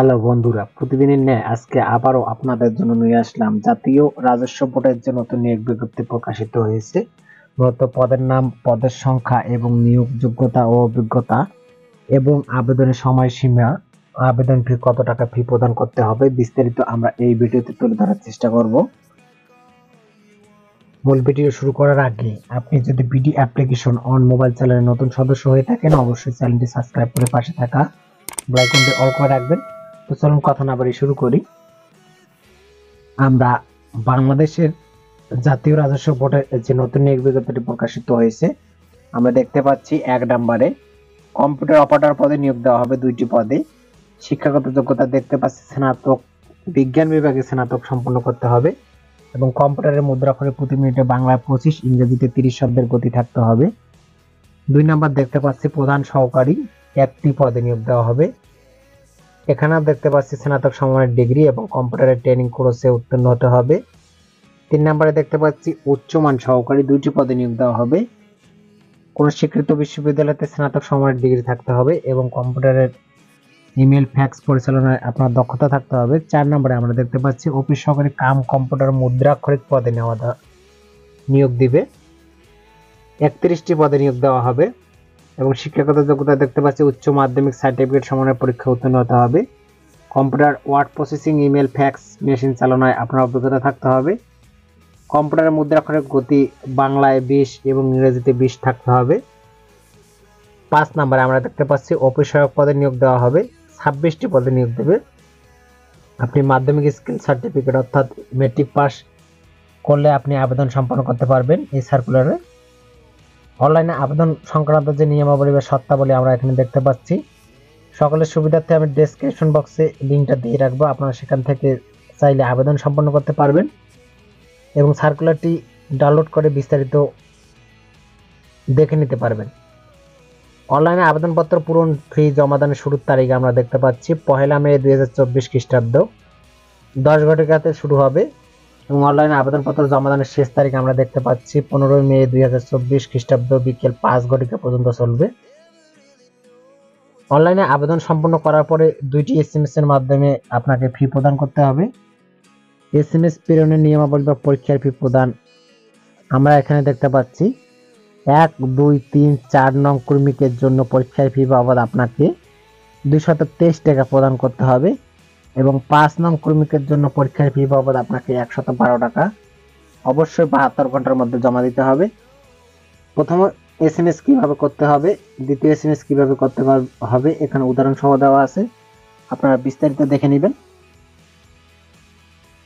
Hello বন্ধুরা, প্রতিদিনের ন্যায় আজকে আবারও আপনাদের জন্য নিয়ে আসলাম জাতীয় রাজস্ব বোর্ডের যে নতুন নিয়োগ বিজ্ঞপ্তি প্রকাশিত হয়েছে। মূলত পদের নাম, পদের সংখ্যা এবং নিয়োগ যোগ্যতা ও অভিজ্ঞতা এবং আবেদনের সময়সীমা, আবেদন ফি কত টাকা ফি প্রদান করতে হবে বিস্তারিত আমরা এই ভিডিওতে তুলে ধরার চেষ্টা করব। মূল ভিডিও শুরু করার আগে আপনি যদি বিডি অ্যাপ্লিকেশন অন মোবাইল চ্যানেলের নতুন সদস্য হয়ে থাকেন অবশ্যই চ্যানেলটি সাবস্ক্রাইব করে পাশে থাকা বেল আইকনটি অল করে রাখবেন। তো চলুন কথা না বাড়িয়ে শুরু করি। আমরা বাংলাদেশের জাতীয় রাজস্ব বোর্ডের যে নতুন নিয়োগ বিজ্ঞপ্তিটি প্রকাশিত হয়েছে, আমরা দেখতে পাচ্ছি 1 নম্বরে কম্পিউটার অপারেটর পদে নিয়োগ দেওয়া হবে 2টি পদে। শিক্ষাগত যোগ্যতা দেখতে পাচ্ছি স্নাতক, বিজ্ঞান বিভাগে স্নাতক সম্পন্ন করতে হবে এবং কম্পিউটারের মুদ্রাক্ষরে প্রতি মিনিটে বাংলায় 25, ইংরেজিতে 30 শব্দের গতি থাকতে হবে। 2 নম্বর দেখতে পাচ্ছি প্রধান সহকারী, 1টি পদে নিয়োগ দেওয়া হবে। এখানে দেখতে পাচ্ছি স্নাতক সমমানের ডিগ্রি এবং কম্পিউটারের ট্রেনিং কোর্সে উত্তীর্ণ হতে হবে। 3 নম্বরে দেখতে পাচ্ছি উচ্চমান সহকারী, 2টি পদে নিয়োগ দেওয়া হবে। কোন স্বীকৃত বিশ্ববিদ্যালয়তে স্নাতক সমমানের ডিগ্রি থাকতে হবে এবং কম্পিউটারের ইমেল ফ্যাক্স পরিচালনায় আপনার দক্ষতা থাকতে হবে। 4 নম্বরে আমরা দেখতে পাচ্ছি অফিস সহকারী কাম কম্পিউটার মুদ্রাক্ষরিক পদে নিয়োগ দিবে। 31টি পদে নিয়োগ দেওয়া হবে এবং শিক্ষাগত যোগ্যতা দেখতে পাচ্ছি উচ্চ মাধ্যমিক সার্টিফিকেট সমানের পরীক্ষা উত্তীর্ণ হতে হবে। Computer word processing, email fax machine চালনায় আপনার অভিজ্ঞতা থাকতে হবে। কম্পিউটারের মুদ্রাক্ষরের গতি বাংলায় 20 এবং ইংরেজিতে 20 থাকতে হবে। 5 নম্বরে আমরা দেখতে পাচ্ছি অফিস সহায়ক পদে নিয়োগ দেওয়া হবে। 26টি পদে নিয়োগ দেবে। আপনি মাধ্যমিক স্কিল সার্টিফিকেট অর্থাৎ মেট্রিক পাস করলে আপনি আবেদন সম্পন্ন করতে পারবেন এই সার্কুলারে। অনলাইনে আবেদন সংক্রান্ত যে নিয়মাবলী বা শর্তাবলী আমরা এখানে দেখতে পাচ্ছি। সকলের সুবিধার্থে আমি ডেসক্রিপশন বক্সে লিঙ্কটা দিয়ে রাখবো, আপনারা সেখান থেকে চাইলে আবেদন সম্পন্ন করতে পারবেন এবং সার্কুলারটি ডাউনলোড করে বিস্তারিত দেখে নিতে পারবেন। অনলাইনে আবেদনপত্র পূরণ ফি জমাদানের শুরুর তারিখ আমরা দেখতে পাচ্ছি 1 মে 2024 খ্রিস্টাব্দ 10 ঘটিকাতে শুরু হবে এবং অনলাইনে আবেদনপত্র জমাদানের শেষ তারিখ আমরা দেখতে পাচ্ছি 15 মে 2024 খ্রিস্টাব্দ বিকেল 5 ঘটিকা পর্যন্ত চলবে। অনলাইনে আবেদন সম্পন্ন করার পরে 2টি SMS এর মাধ্যমে আপনাকে ফি প্রদান করতে হবে। SMS প্রেরণের নিয়মাবলী বা পরীক্ষার ফি প্রদান আমরা এখানে দেখতে পাচ্ছি 1, 2, 3, 4 নং কর্মীকের জন্য পরীক্ষার ফি বাবদ আপনাকে 223 টাকা প্রদান করতে হবে এবং 5 নং কর্মীকের জন্য পরীক্ষার ফি বাবদ আপনাকে 112 টাকা অবশ্যই 72 ঘন্টার মধ্যে জমা দিতে হবে। প্রথম SMS কিভাবে করতে হবে, দ্বিতীয় SMS কিভাবে করতে হবে এখানে উদাহরণ সহ দেওয়া আছে, আপনারা বিস্তারিত দেখে নেবেন।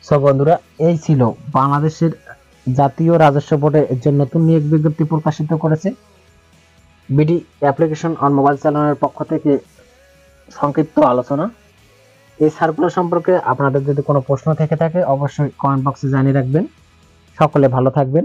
সব বন্ধুরা, এই ছিল বাংলাদেশের জাতীয় রাজস্ব বোর্ডের যে নতুন নিয়োগ বিজ্ঞপ্তি প্রকাশিত করেছে বিডি অ্যাপ্লিকেশন অন মোবাইল চ্যানেলের পক্ষ থেকে সংক্ষিপ্ত আলোচনা। এই সার্কুলার সম্পর্কে আপনাদের যদি কোনো প্রশ্ন থেকে থাকে অবশ্যই কমেন্ট বক্সে জানিয়ে রাখবেন। সকলে ভালো থাকবেন।